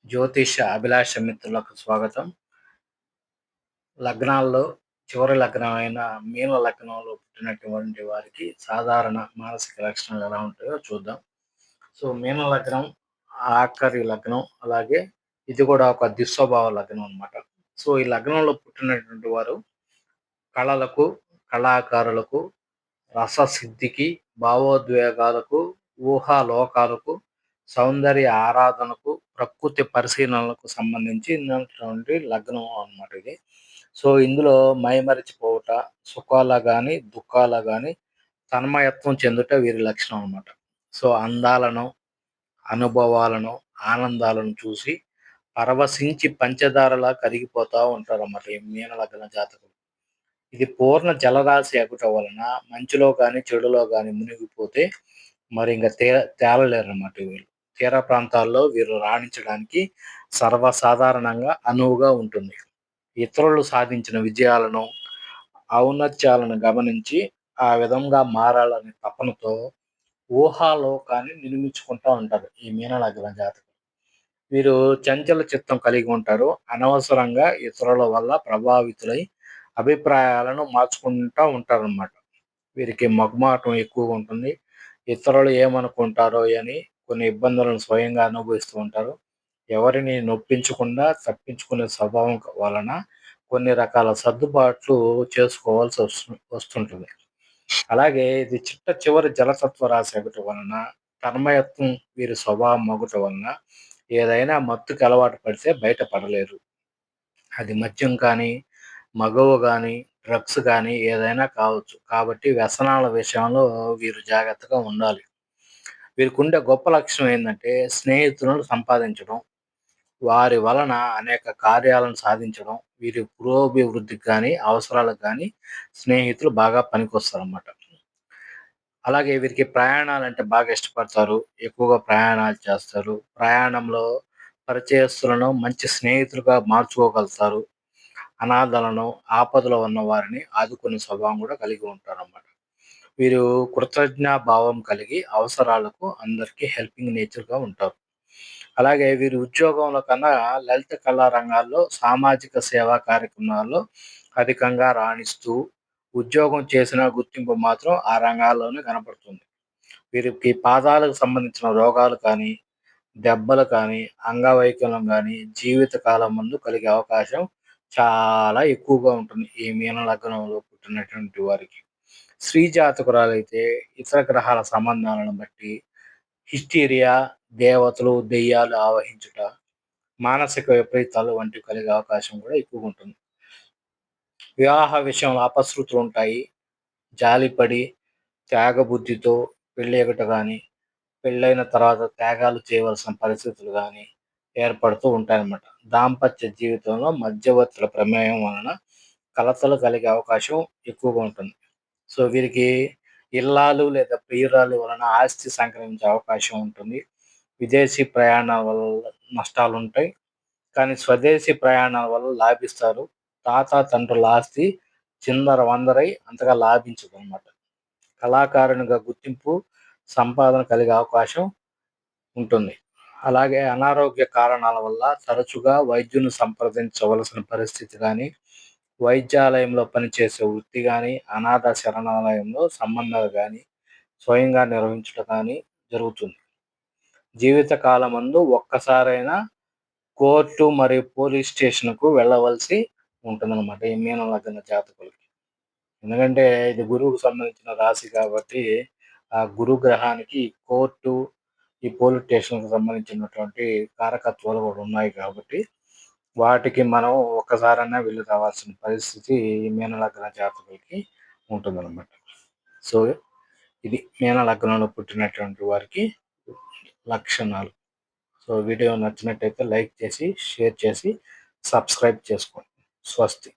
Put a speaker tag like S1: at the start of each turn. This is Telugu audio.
S1: జ్యోతిష అభిలాష మిత్రులకు స్వాగతం. లగ్నాల్లో చివరి లగ్నమైన మీన లగ్నంలో పుట్టినటువంటి వారికి సాధారణ మానసిక లక్షణాలు ఎలా ఉంటాయో చూద్దాం. సో, మీన లగ్నం ఆఖరి లగ్నం. అలాగే ఇది కూడా ఒక దుస్వభావ లగ్నం అన్నమాట. సో, ఈ లగ్నంలో పుట్టినటువంటి వారు కళలకు, కళాకారులకు, రససిద్ధికి, భావోద్వేగాలకు, ఊహాలోకాలకు, సౌందర్య ఆరాధనకు, ప్రకృతి పరిశీలనలకు సంబంధించినటువంటి లగ్నం అన్నమాట ఇది. సో, ఇందులో మైమరిచిపోవుట, సుఖాల గాని, దుఃఖాల గాని తన్మయత్వం చెందుట వీరి లక్షణం అన్నమాట. సో, అందాలను, అనుభవాలను, ఆనందాలను చూసి పరవశించి పంచదారలా కరిగిపోతా ఉంటారన్నమాట ఈ మీన లగ్న జాతకులు. ఇది పూర్ణ జలరాశి అగుట వలన మంచులో గాని, చెడులో గాని మునిగిపోతే మరింక తేలలేరన్నమాట వీళ్ళు. తీర ప్రాంతాల్లో వీరు రాణించడానికి సర్వసాధారణంగా అనువుగా ఉంటుంది. ఇతరులు సాధించిన విజయాలను, ఔన్నత్యాలను గమనించి ఆ విధంగా మారాలనే తపనతో ఊహాలోకాన్ని నిర్మించుకుంటా ఉంటారు ఈ మీన లగ్న జాతకులు. వీరు చంచల చిత్తం కలిగి ఉంటారు. అనవసరంగా ఇతరుల వల్ల ప్రభావితులై అభిప్రాయాలను మార్చుకుంటా ఉంటారనమాట. వీరికి మొగమాటం ఎక్కువగా ఉంటుంది. ఇతరులు ఏమనుకుంటారో అని కొన్ని ఇబ్బందులను స్వయంగా అనుభవిస్తూ ఉంటారు. ఎవరిని నొప్పించకుండా తప్పించుకునే స్వభావం వలన కొన్ని రకాల సర్దుబాట్లు చేసుకోవాల్సి వస్తుంటుంది. అలాగే ఇది చివరి జలతత్వ రాశి అగుట వలన, తన్మయత్వం వీరి స్వభావం అగుట వలన ఏదైనా మత్తుకి అలవాటు పడితే బయట పడలేరు. అది మద్యం కానీ, మగవు గానీ, డ్రగ్స్ గానీ ఏదైనా కావచ్చు. కాబట్టి వ్యసనాల విషయంలో వీరు జాగ్రత్తగా ఉండాలి. వీరికుండే గొప్ప లక్షణం ఏందంటే స్నేహితులను సంపాదించడం, వారి వలన అనేక కార్యాలను సాధించడం, వీరి పురోభివృద్ధికి గానీ, అవసరాలకు గానీ స్నేహితులు బాగా పనికొస్తారన్నమాట. అలాగే వీరికి ప్రయాణాలంటే బాగా ఇష్టపడతారు. ఎక్కువగా ప్రయాణాలు చేస్తారు. ప్రయాణంలో పరిచయస్తులను మంచి స్నేహితులుగా మార్చుకోగలుగుతారు. అనాథలను, ఆపదలో ఉన్న వారిని ఆదుకునే స్వభావం కూడా కలిగి ఉంటారన్నమాట. వీరు కృతజ్ఞ భావం కలిగి అవసరాలకు అందరికీ హెల్పింగ్ నేచర్‌గా ఉంటారు. అలాగే వీరు ఉద్యోగంలో కన్నా లలిత కళా రంగాల్లో, సామాజిక సేవా కార్యక్రమాల్లో అధికంగా రాణిస్తూ, ఉద్యోగం చేసిన గుర్తింపు మాత్రం ఆ రంగాల్లోనే కనపడుతుంది. వీరికి పాదాలకు సంబంధించిన రోగాలు కానీ, దెబ్బలు కానీ, అంగవైకల్యం గానీ జీవితకాలం ముందు కలిగే అవకాశం చాలా ఎక్కువగా ఉంటుంది ఈ మీన లగ్నంలో పుట్టినటువంటి వారికి. స్త్రీ జాతకురాలైతే ఇతర గ్రహాల సంబంధాలను బట్టి హిస్టీరియా, దేవతలు, దెయ్యాలు ఆవహించుట, మానసిక విపరీతాలు వంటివి కలిగే అవకాశం కూడా ఎక్కువగుంటుంది. వివాహ విషయంలో అపశృతులుంటాయి. జాలిపడి, త్యాగబుద్ధితో పెళ్ళిగట గాని, పెళ్ళైన తర్వాత త్యాగాలు చేయవలసిన పరిస్థితులు గాని ఏర్పడుతూ ఉంటాయన్నమాట. దాంపత్య జీవితంలో మధ్యవర్తుల ప్రమేయం వలన కలతలు కలిగే అవకాశం ఎక్కువగా ఉంటుంది. సో, వీరికి ఇల్లాలు లేదా ప్రియురాలు వలన ఆస్తి సంక్రమించే అవకాశం ఉంటుంది. విదేశీ ప్రయాణాల వల్ల నష్టాలుంటాయి. కానీ స్వదేశీ ప్రయాణాల వల్ల లాభిస్తారు. తండ్రుల ఆస్తి చిందరవందరై అంతగా లాభించదనమాట. కళాకారునిగా గుర్తింపు, సంపాదన కలిగే అవకాశం ఉంటుంది. అలాగే అనారోగ్య కారణాల వల్ల తరచుగా వైద్యుని సంప్రదించవలసిన పరిస్థితి గానీ, వైద్యాలయంలో పనిచేసే వృత్తి గానీ, అనాథ శరణాలయంలో సంబంధాలు గానీ, స్వయంగా నిర్వహించడం గానీ జరుగుతుంది. జీవిత కాలమందు ఒక్కసారైనా కోర్టు మరియు పోలీస్ స్టేషన్‌కు వెళ్ళవలసి ఉంటుందన్నమాట ఈ మీన లగ్న జాతకులకి. ఎందుకంటే ఇది గురువుకు సంబంధించిన రాశి కాబట్టి, ఆ గురు గ్రహానికి కోర్టు, ఈ పోలీస్ స్టేషన్‌కి సంబంధించినటువంటి కారకత్వాలు కూడా ఉన్నాయి కాబట్టి, వాటికి మనం ఒక్కసారన్నా వెళ్లి రావాల్సిన పరిస్థితి ఈ మీన లగ్న జాతకులకి ఉంటుందన్నమాట. సో, ఇది మీన లగ్నంలో పుట్టినటువంటి వారికి లక్షణాలు. సో, వీడియో నచ్చినట్టయితే లైక్ చేసి, షేర్ చేసి, సబ్స్క్రైబ్ చేసుకోండి. స్వస్తి.